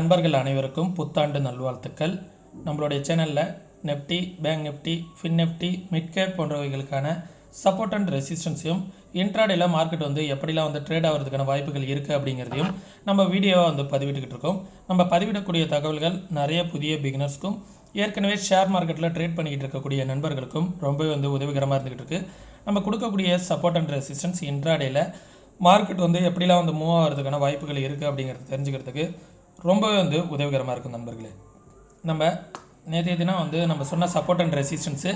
நண்பர்கள் அனைவருக்கும் புத்தாண்டு நல்வாழ்த்துக்கள். நம்மளுடைய சேனலில் nifty, bank nifty, fin nifty, mid cap போன்றவைகளுக்கான சப்போர்ட் அண்ட் ரெசிஸ்டன்ஸையும் இன்ட்ராடேல மார்க்கெட் எப்படிலாம் ட்ரேட் ஆகிறதுக்கான வாய்ப்புகள் இருக்குது அப்படிங்கிறதையும் நம்ம வீடியோவாக பதிவிட்டுக்கிட்டு இருக்கோம். நம்ம பதிவிடக்கூடிய தகவல்கள் நிறைய புதிய பிகினர்ஸ்க்கும் ஏற்கனவே ஷேர் மார்க்கெட்டில் ட்ரேட் பண்ணிக்கிட்டு இருக்கக்கூடிய நண்பர்களுக்கும் ரொம்பவே உதவிகரமாக இருந்துகிட்டு இருக்குது. நம்ம கொடுக்கக்கூடிய சப்போர்ட் அண்ட் ரெசிஸ்டன்ஸ் இன்ட்ராடேல மார்க்கெட் எப்படிலாம் மூவ் ஆகிறதுக்கான வாய்ப்புகள் இருக்குது அப்படிங்கிறத தெரிஞ்சுக்கிறதுக்கு ரொம்பவே உதவிகரமாக இருக்கும் நண்பர்களே. நம்ம நேற்றைய தினம் நம்ம சொன்ன சப்போர்ட் அண்ட் ரெசிஸ்டன்ஸு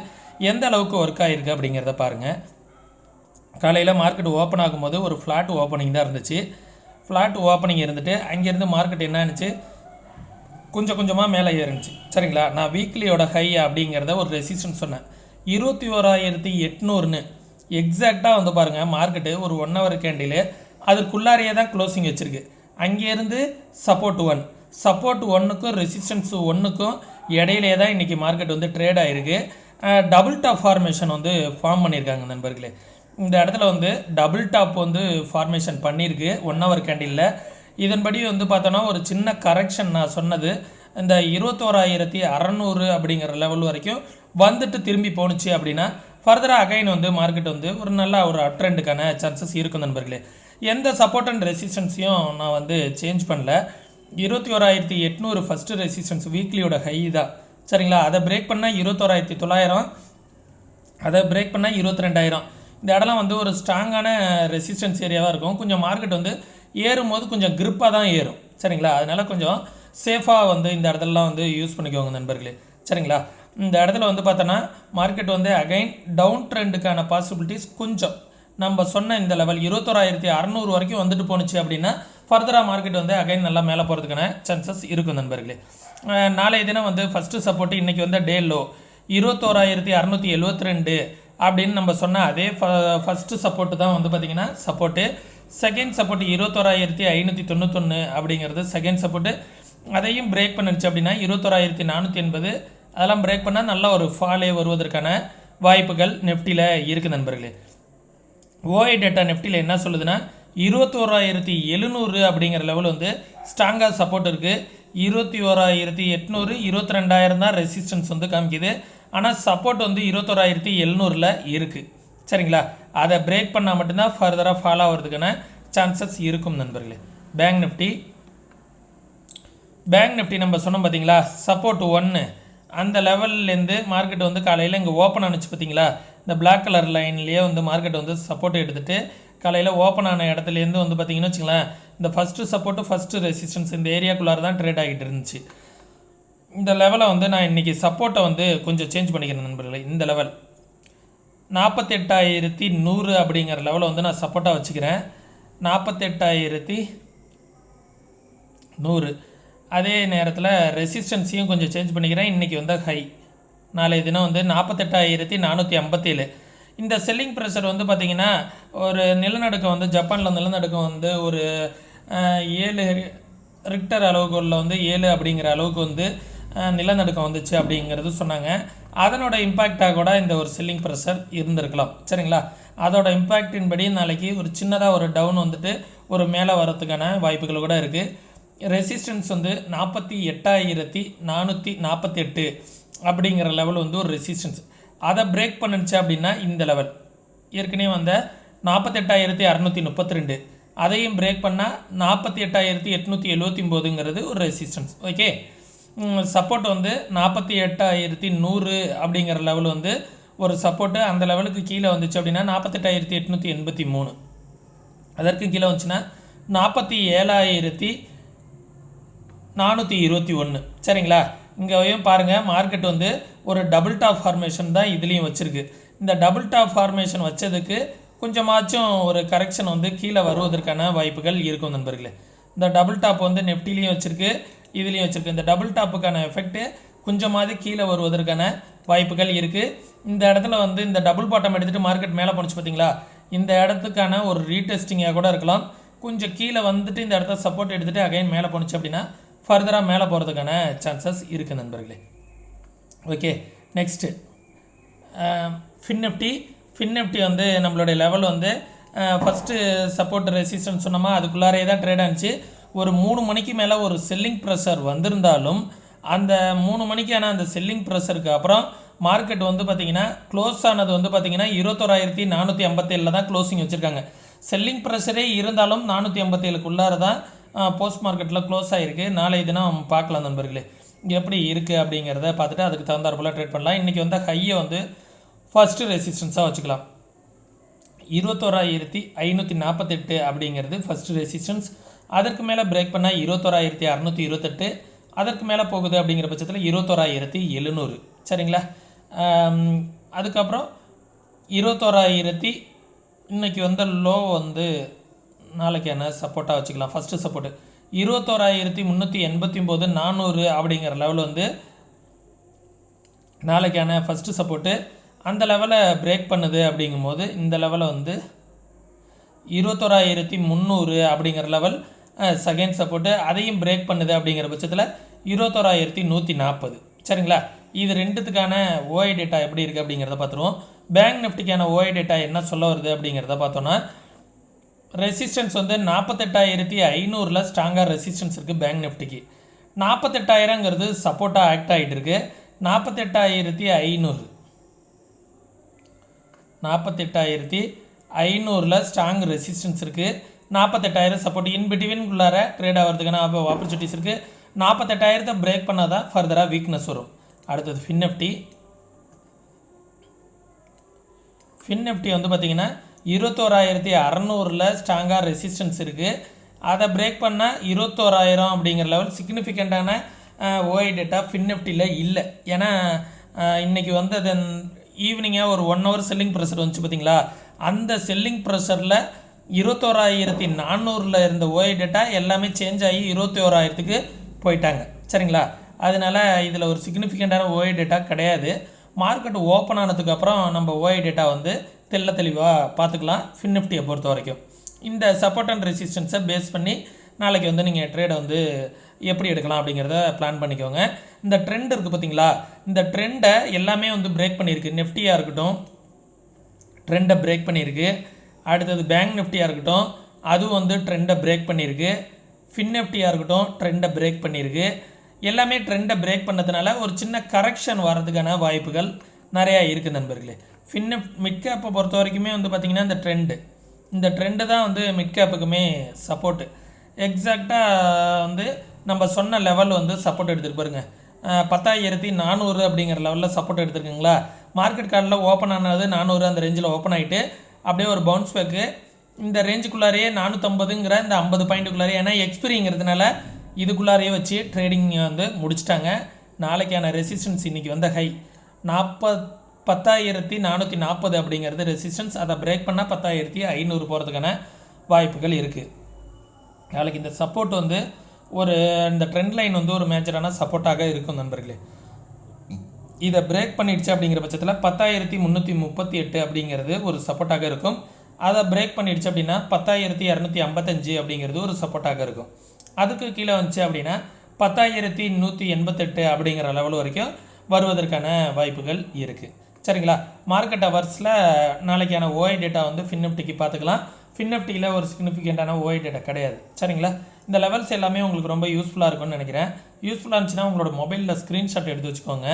எந்த அளவுக்கு ஒர்க் ஆகிருக்கு அப்படிங்கிறத பாருங்கள். காலையில் மார்க்கெட் ஓப்பன் ஆகும்போது ஒரு ஃப்ளாட் ஓப்பனிங் தான் இருந்துச்சு. ஃப்ளாட் ஓப்பனிங் இருந்துட்டு அங்கேருந்து மார்க்கெட் என்ன ஆனிச்சு, கொஞ்சம் கொஞ்சமாக மேலே ஏறிச்சு. சரிங்களா, நான் வீக்லியோட ஹை அப்படிங்கிறத ஒரு ரெசிஸ்டன்ஸ் சொன்னேன் 21,800ன்னு. எக்ஸாக்டாக பாருங்கள், மார்க்கெட்டு ஒரு 1 ஹவர் கேண்டில் அதுக்குள்ளாரையே தான் க்ளோசிங் வச்சுருக்கு. அங்கேருந்து சப்போர்ட் 1, சப்போர்ட் 1க்கும் ரெசிஸ்டன்ஸ் 1க்கும் இடையிலே தான் இன்றைக்கி மார்க்கெட் ட்ரேட் ஆகிருக்கு. டபுள் டாப் ஃபார்மேஷன் ஃபார்ம் பண்ணியிருக்காங்க நண்பர்களே. இந்த இடத்துல டபுள் டாப் ஃபார்மேஷன் பண்ணியிருக்கு 1 ஹவர் கேண்டிலில். இதன்படி பார்த்தோன்னா ஒரு சின்ன கரெக்ஷன் நான் சொன்னது இந்த 21,600 அப்படிங்கிற லெவல் வரைக்கும் திரும்பி போணுச்சு அப்படின்னா ஃபர்தராக அகைன் மார்க்கெட் ஒரு நல்ல ஒரு அப்ட்ரெண்டுக்கான சான்சஸ் இருக்கும் நண்பர்களே. எந்த சப்போர்ட் அண்ட் ரெசிஸ்டன்ஸையும் நான் சேஞ்ச் பண்ணல. 21,800 ஃபஸ்ட்டு ரெசிஸ்டன்ஸ் வீக்லியோட ஹை தான். சரிங்களா, அதை பிரேக் பண்ணால் 21,900, அதை பிரேக் பண்ணால் 22,000. இந்த இடம்லாம் ஒரு ஸ்ட்ராங்கான ரெசிஸ்டன்ஸ் ஏரியாவாக இருக்கும். கொஞ்சம் மார்க்கெட் ஏறும்போது கொஞ்சம் கிரிப்பாக தான் ஏறும். சரிங்களா, அதனால் கொஞ்சம் சேஃபாக இந்த இடத்துலலாம் யூஸ் பண்ணிக்கோங்க நண்பர்களே. சரிங்களா, இந்த இடத்துல பார்த்தோன்னா மார்க்கெட் அகைன் டவுன் ட்ரெண்டுக்கான பாசிபிலிட்டிஸ் கொஞ்சம் நம்ம சொன்ன இந்த லெவல் 21,600 வரைக்கும் போணுச்சு அப்படின்னா ஃபர்தராக மார்க்கெட் அகைன் நல்லா மேலே போகிறதுக்கான சான்சஸ் இருக்கும் நண்பர்களே. நாளைய தினம் ஃபஸ்ட்டு சப்போர்ட்டு இன்றைக்கி டே லோ 21,672 அப்படின்னு நம்ம சொன்னால் அதே ஃபஸ்ட்டு சப்போர்ட்டு தான் பார்த்திங்கன்னா சப்போர்ட்டு. செகண்ட் சப்போர்ட்டு 21,591 அப்படிங்கிறது செகண்ட் சப்போர்ட்டு. அதையும் பிரேக் பண்ணிடுச்சு அப்படின்னா 21,480, அதெல்லாம் பிரேக் பண்ணால் நல்ல ஒரு ஃபாலே வருவதற்கான வாய்ப்புகள் நெஃப்டியில் இருக்குது நண்பர்களே. ஓஐ டேட்டா நெஃப்டியில் என்ன சொல்லுதுன்னா 21,700 அப்படிங்கிற லெவல் ஸ்ட்ராங்காக சப்போர்ட் இருக்குது. 21,800, 22,000 தான் ரெசிஸ்டன்ஸ் காமிக்குது. ஆனால் சப்போர்ட் 21,700ல் இருக்குது. சரிங்களா, அதை பிரேக் பண்ணால் மட்டும்தான் ஃபர்தராக ஃபாலோ ஆகிறதுக்கான சான்சஸ் இருக்கும் நண்பர்களே. பேங்க் நிஃப்டி நம்ம சொன்னோம் பார்த்தீங்களா, சப்போர்ட் 1 அந்த லெவல்லேருந்து மார்க்கெட் காலையில் இங்கே ஓப்பன் ஆனிச்சு பார்த்தீங்களா. இந்த பிளாக் கலர் லைன்லேயே மார்க்கெட் சப்போர்ட் எடுத்துகிட்டு காலையில் ஓப்பன் ஆன இடத்துலேருந்து பார்த்தீங்கன்னு வச்சுங்களேன், இந்த ஃபஸ்ட்டு சப்போர்ட்டு ஃபஸ்ட்டு ரெசிஸ்டன்ஸ் இந்த ஏரியாக்குள்ளார தான் ட்ரேட் ஆகிட்டு இருந்துச்சு. இந்த லெவலை நான் இன்றைக்கி சப்போர்ட்டை கொஞ்சம் சேஞ்ச் பண்ணிக்கிறேன் நண்பர்களே. இந்த லெவல் 48,100 அப்படிங்கிற லெவலை நான் சப்போர்ட்டாக வச்சுக்கிறேன். 48,100. அதே நேரத்தில் ரெசிஸ்டன்ஸையும் கொஞ்சம் சேஞ்ச் பண்ணிக்கிறேன். இன்றைக்கி ஹை, நாளைய தினம் 48,457. இந்த செல்லிங் ப்ரெஷர் பார்த்திங்கன்னா ஒரு நிலநடுக்கம் ஜப்பானில் நிலநடுக்கம் ஒரு 7 ரிக்டர் அளவுக்குள்ள 7 அப்படிங்கிற அளவுக்கு நிலநடுக்கம் வந்துச்சு அப்படிங்கிறது சொன்னாங்க. அதனோட இம்பேக்டாக கூட இந்த ஒரு செல்லிங் ப்ரெஷர் இருந்திருக்கலாம். சரிங்களா, அதோட இம்பேக்டின் படி நாளைக்கு ஒரு சின்னதாக ஒரு டவுன் ஒரு மேலே வரத்துக்கான வாய்ப்புகள் கூட இருக்குது. ரெசிஸ்டன்ஸ் 48,448 அப்படிங்கிற லெவல் ஒரு ரெசிஸ்டன்ஸ். அதை பிரேக் பண்ணிடுச்சு அப்படின்னா இந்த லெவல் ஏற்கனவே 48,632, அதையும் பிரேக் பண்ணால் 48,879ங்கிறது ஒரு ரெசிஸ்டன்ஸ். ஓகே, சப்போர்ட் 48,100 அப்படிங்கிற லெவல் ஒரு சப்போர்ட்டு. அந்த லெவலுக்கு கீழே வந்துச்சு அப்படின்னா 48,883, அதற்கு கீழே வந்துச்சுன்னா 47,421. சரிங்களா, இங்கேயும் பாருங்கள் மார்க்கெட் ஒரு டபுள் டாப் ஃபார்மேஷன் தான் இதுலேயும் வச்சுருக்கு. இந்த டபுள் டாப் ஃபார்மேஷன் வச்சதுக்கு கொஞ்சமாச்சும் ஒரு கரெக்ஷன் கீழே வருவதற்கான வாய்ப்புகள் இருக்கும் நண்பர்களே. இந்த டபுள் டாப் நெஃப்டிலையும் வச்சுருக்கு, இதுலேயும் வச்சுருக்கு. இந்த டபுள் டாப்புக்கான எஃபெக்ட்டு கொஞ்சமாவது கீழே வருவதற்கான வாய்ப்புகள் இருக்குது. இந்த இடத்துல இந்த டபுள் பாட்டம் எடுத்துகிட்டு மார்க்கெட் மேலே போணுச்சு பார்த்தீங்களா, இந்த இடத்துக்கான ஒரு ரீடெஸ்டிங்காக கூட இருக்கலாம். கொஞ்சம் கீழே இந்த இடத்த சப்போர்ட் எடுத்துகிட்டு அகைன் மேலே போணுச்சு அப்படின்னா ஃபர்தராக மேலே போகிறதுக்கான சான்சஸ் இருக்குது நண்பர்களே. ஓகே, நெக்ஸ்ட்டு ஃபின் நிஃப்டி நம்மளுடைய லெவல் ஃபஸ்ட்டு சப்போர்ட் ரெசிஸ்டன்ஸ் சொன்னோமா அதுக்குள்ளாரே தான் ட்ரேட் ஆனிச்சு. ஒரு 3 மணிக்கு மேலே ஒரு செல்லிங் ப்ரெஷர் வந்திருந்தாலும் அந்த 3 மணிக்கான அந்த செல்லிங் ப்ரெஷருக்கு அப்புறம் மார்க்கெட் வந்து பார்த்திங்கன்னா க்ளோஸ் ஆனது வந்து பார்த்திங்கன்னா 21,457 தான் க்ளோசிங் வச்சுருக்காங்க. செல்லிங் ப்ரெஷரே இருந்தாலும் 457க்குள்ளார தான் போஸ்ட் மார்க்கெட்டில் க்ளோஸ் ஆகிருக்கு. நாளைய தினம் பார்க்கலாம் நண்பர்களே எப்படி இருக்குது அப்படிங்கிறத பார்த்துட்டு அதுக்கு தகுந்தாற் போல் ட்ரேட் பண்ணலாம். இன்றைக்கி வந்து ஹையை வந்து ஃபஸ்ட்டு ரெசிஸ்டன்ஸாக வச்சுக்கலாம். 21,548 அப்படிங்கிறது ஃபஸ்ட்டு ரெசிஸ்டன்ஸ். அதற்கு மேலே பிரேக் பண்ணால் 21,628, அதற்கு மேலே போகுது அப்படிங்கிற பட்சத்தில் 21,700. சரிங்களா? அதுக்கப்புறம் 21,000 இன்றைக்கி வந்து லோ வந்து நாளைக்கான சப்போர்ட்டாக வச்சுக்கலாம். ஃபஸ்ட்டு சப்போர்ட்டு 21,389 400 அப்படிங்கிற லெவல் வந்து நாளைக்கான ஃபஸ்ட்டு சப்போர்ட்டு. அந்த லெவலை பிரேக் பண்ணுது அப்படிங்கும்போது இந்த லெவலை வந்து 21,300 அப்படிங்கிற லெவல் செகண்ட் சப்போர்ட்டு. அதையும் பிரேக் பண்ணுது அப்படிங்கிற பட்சத்தில் 21,140. சரிங்களா? இது ரெண்டுத்துக்கான ஓஐ டேட்டா எப்படி இருக்குது அப்படிங்கிறத பார்த்துருவோம். பேங்க் நிஃப்டிக்கான ஓஐ டேட்டா என்ன சொல்ல வருது அப்படிங்கிறத பார்த்தோன்னா ரெசிஸ்டன்ஸ் வந்து 48,500 ஸ்ட்ராங்காக ரெசிஸ்டன்ஸ் இருக்குது பேங்க் நிஃப்டிக்கு. 48,000ங்கிறது சப்போர்ட்டாக ஆக்ட் ஆகிட்டு இருக்கு. 48,500 ஸ்ட்ராங் ரெசிஸ்டன்ஸ் இருக்குது. 48,000 சப்போர்ட் இன் பிட்வீன்குள்ளார ட்ரேட் ஆகிறதுக்கான ஆப்பர்ச்சுனிட்டிஸ் இருக்குது. 48,000 பிரேக் பண்ணால் தான் ஃபர்தராக வீக்னஸ் வரும். அடுத்தது ஃபின் நிஃப்டி வந்து பார்த்திங்கன்னா 21,600 ஸ்ட்ராங்காக ரெசிஸ்டன்ஸ் இருக்குது. அதை பிரேக் பண்ணால் 21,000 அப்படிங்கிற லெவல் சிக்னிஃபிகண்ட்டான ஓஐ டேட்டா ஃபின் நிஃப்டியில் இல்லை. ஏன்னா இன்றைக்கி வந்து அது ஈவினிங்காக ஒரு 1 ஹவர் செல்லிங் ப்ரெஷர் வந்துச்சு பார்த்திங்களா? அந்த செல்லிங் ப்ரெஷரில் 21,400 இருந்த ஓஐ டேட்டா எல்லாமே சேஞ்ச் ஆகி 21,000க்கு போயிட்டாங்க. சரிங்களா? அதனால் இதில் ஒரு சிக்னிஃபிகண்ட்டான ஓஐ டேட்டா கிடையாது. மார்க்கெட் ஓப்பன் ஆனதுக்கப்புறம் நம்ம ஓஐ டேட்டா வந்து தெளிவாக பார்த்துக்கலாம். ஃபின் நிஃப்டியை பொறுத்த வரைக்கும் இந்த சப்போர்ட் அண்ட் ரெசிஸ்டன்ஸை பேஸ் பண்ணி நாளைக்கு வந்து நீங்கள் ட்ரேடை வந்து எப்படி எடுக்கலாம் அப்படிங்கிறத பிளான் பண்ணிக்கோங்க. இந்த ட்ரெண்ட் இருக்குது பார்த்திங்களா? இந்த ட்ரெண்டை எல்லாமே வந்து பிரேக் பண்ணியிருக்கு. நிஃப்டியாக இருக்கட்டும் ட்ரெண்டை பிரேக் பண்ணியிருக்கு. அடுத்தது பேங்க் நிஃப்டியாக இருக்கட்டும் அதுவும் வந்து ட்ரெண்டை பிரேக் பண்ணியிருக்கு. ஃபின் நிஃப்டியாக இருக்கட்டும் ட்ரெண்டை பிரேக் பண்ணியிருக்கு. எல்லாமே ட்ரெண்டை பிரேக் பண்ணதுனால ஒரு சின்ன கரெக்ஷன் வர்றதுக்கான வாய்ப்புகள் நிறையா இருக்குது நண்பர்களே. மிட் கேப்பை பொறுத்த வரைக்குமே வந்து பார்த்திங்கன்னா இந்த ட்ரெண்டு தான் வந்து மிட் கேப்புக்குமே சப்போர்ட்டு. எக்ஸாக்டாக வந்து நம்ம சொன்ன லெவல் வந்து சப்போர்ட் எடுத்துகிட்டு பாருங்க. 10,400 அப்படிங்கிற லெவலில் சப்போர்ட் எடுத்துருக்குங்களா? மார்க்கெட் கார்டில் ஓப்பன் ஆனது 400 அந்த ரேஞ்சில் ஓப்பன் ஆகிட்டு அப்படியே ஒரு பவுன்ஸ் பேக்கு இந்த ரேஞ்சுக்குள்ளாரையே 450ங்கிற இந்த 50 பாயிண்ட்டுக்குள்ளாரே, ஏன்னா எக்ஸ்பிரிங்கிறதுனால இதுக்குள்ளாரையே வச்சு ட்ரேடிங் வந்து முடிச்சிட்டாங்க. நாளைக்கான ரெசிஸ்டன்ஸ் இன்றைக்கி வந்த ஹை 10,440 அப்படிங்கிறது ரெசிஸ்டன்ஸ். அதை பிரேக் பண்ணால் 10,500 போகிறதுக்கான வாய்ப்புகள் இருக்குது. நாளைக்கு இந்த சப்போர்ட் வந்து இந்த ட்ரெண்ட் லைன் வந்து ஒரு மேஜரான சப்போர்ட்டாக இருக்கும் நண்பர்களே. இதை பிரேக் பண்ணிடுச்சு அப்படிங்கிற பட்சத்தில் 10,338 அப்படிங்கிறது ஒரு சப்போர்ட்டாக இருக்கும். அதை பிரேக் பண்ணிடுச்சு அப்படின்னா 10,255 அப்படிங்கிறது ஒரு சப்போர்ட்டாக இருக்கும். அதுக்கு கீழே வந்துச்சு அப்படின்னா 10,188 அப்படிங்கிற லெவல் வரைக்கும் வருவதற்கான வாய்ப்புகள் இருக்குது. சரிங்களா? மார்க்கெட் ஹவர்ஸில் நாளைக்கான ஓஐ டேட்டா வந்து ஃபின் நிஃப்டிக்கு பார்த்துக்கலாம். ஃபின் நிஃப்டியில் ஒரு சிக்னிஃபிகண்ட்டான ஓஐ டேட்டா கிடையாது. சரிங்களா? இந்த லெவல்ஸ் எல்லாமே உங்களுக்கு ரொம்ப யூஸ்ஃபுல்லாக இருக்கும்னு நினைக்கிறேன். யூஸ்ஃபுல்லாக இருந்துச்சுன்னா உங்களோட மொபைலில் ஸ்க்ரீன்ஷாட் எடுத்து வச்சுக்கோங்க.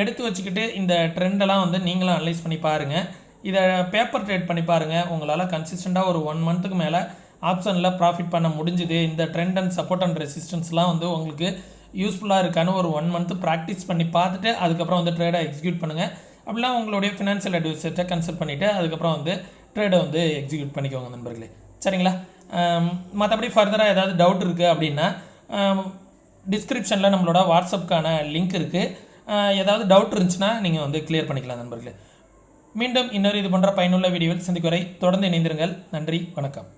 எடுத்து வச்சுக்கிட்டு இந்த ட்ரெண்டெல்லாம் வந்து நீங்களும் அனலைஸ் பண்ணி பாருங்கள். இதை பேப்பர் ட்ரேட் பண்ணி பாருங்கள். உங்களால் கன்சிஸ்டண்ட்டாக ஒரு 1 மந்த்துக்கு மேலே ஆப்ஷனில் ப்ராஃபிட் பண்ண முடிஞ்சுது. இந்த ட்ரெண்ட் அண்ட் சப்போர்ட் அண்ட் ரெசிஸ்டன்ஸ்லாம் வந்து உங்களுக்கு யூஸ்ஃபுல்லாக இருக்கான்னு ஒரு 1 மந்த்து ப்ராக்டிஸ் பண்ணி பார்த்துட்டு அதுக்கப்புறம் வந்து ட்ரேடை எக்ஸிக்யூட் பண்ணுங்கள். அப்படிலாம் உங்களுடைய ஃபினான்ஷியல் அட்வைசர்கிட்ட கன்சல்ட் பண்ணிவிட்டு அதுக்கப்புறம் வந்து ட்ரேடை வந்து எக்ஸிக்யூட் பண்ணிக்கோங்க நண்பர்களே. சரிங்களா? மற்றபடி ஃபர்தராக ஏதாவது டவுட் இருக்குது அப்படின்னா டிஸ்கிரிப்ஷனில் நம்மளோட வாட்ஸ்அப்புக்கான லிங்க் இருக்குது. ஏதாவது டவுட் இருந்துச்சுன்னா நீங்கள் வந்து கிளியர் பண்ணிக்கலாம் நண்பர்களே. மீண்டும் இன்னொரு இது போன்ற பயனுள்ள வீடியோவில் சந்திக்கும் வரை தொடர்ந்து இணைந்திருங்கள். நன்றி, வணக்கம்.